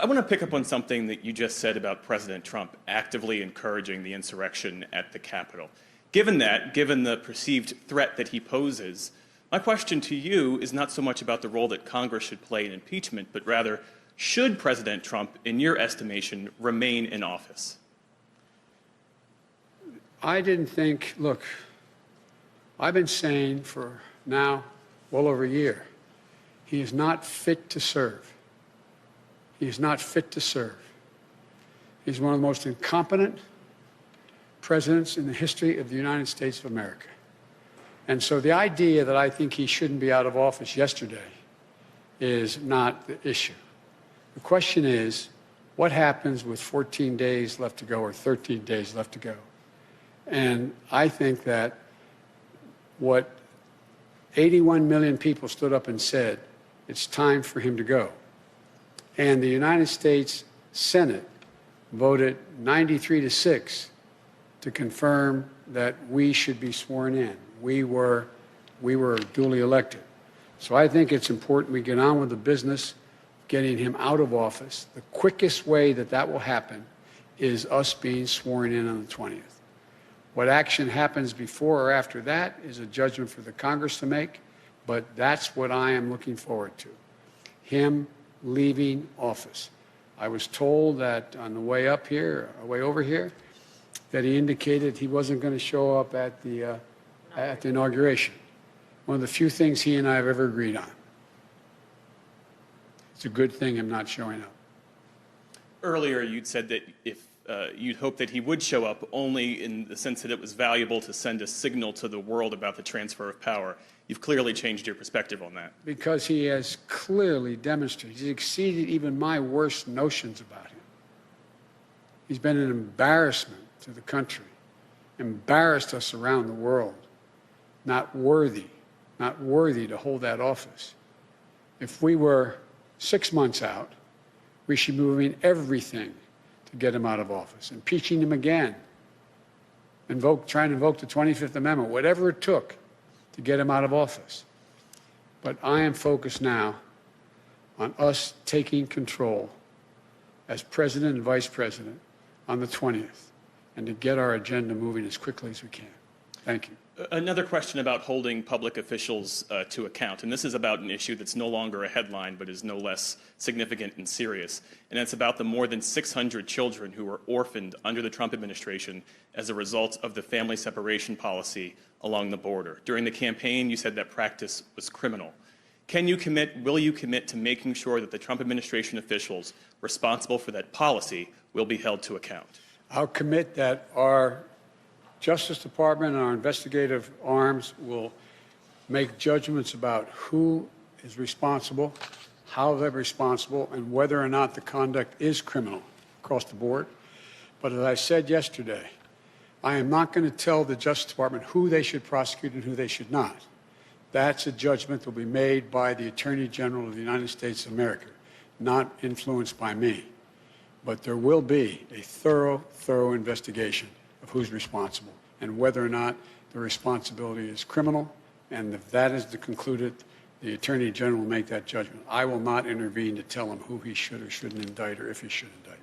I want to pick up on something that you just said about President Trump actively encouraging the insurrection at the Capitol. Given the perceived threat that he poses, my question to you is not so much about the role that Congress should play in impeachment, but rather, should President Trump, in your estimation, remain in office? I didn't think, look, I've been saying for now well over a year, he is not fit to serve. He is not fit to serve. He's one of the most incompetent presidents in the history of the United States of America. And so the idea that I think he shouldn't be out of office yesterday is not the issue. The question is, what happens with 14 days left to go or 13 days left to go? And I think that what 81 million people stood up and said, it's time for him to go. And the United States Senate voted 93-6 to confirm that we should be sworn in. We were duly elected. So I think it's important we get on with the business of getting him out of office. The quickest way that that will happen is us being sworn in on the 20th. What action happens before or after that is a judgment for the Congress to make, but that's what I am looking forward to, him leaving office. I was told that on the way up here, way over here, that he indicated he wasn't going to show up at the inauguration. One of the few things he and I have ever agreed on. It's a good thing I'm not showing up. Earlier, you'd said that if you'd hope that he would show up only in the sense that it was valuable to send a signal to the world about the transfer of power. You've clearly changed your perspective on that. Because he has clearly demonstrated, he's exceeded even my worst notions about him. He's been an embarrassment to the country, embarrassed us around the world, not worthy to hold that office. If we were 6 months out, we should be moving everything to get him out of office, impeaching him again, trying to invoke the 25th Amendment, whatever it took to get him out of office. But I am focused now on us taking control as president and vice president on the 20th and to get our agenda moving as quickly as we can. Thank you. Another question about holding public officials to account, and this is about an issue that's no longer a headline but is no less significant and serious, and it's about the more than 600 children who were orphaned under the Trump administration as a result of the family separation policy along the border. During the campaign, you said that practice was criminal. Will you commit to making sure that the Trump administration officials responsible for that policy will be held to account? I'll commit that our Justice Department and our investigative arms will make judgments about who is responsible, how they're responsible, and whether or not the conduct is criminal across the board. But as I said yesterday, I am not going to tell the Justice Department who they should prosecute and who they should not. That's a judgment that will be made by the Attorney General of the United States of America, not influenced by me. But there will be a thorough investigation of who's responsible and whether or not the responsibility is criminal. And if that is concluded, the Attorney General will make that judgment. I will not intervene to tell him who he should or shouldn't indict or if he should indict.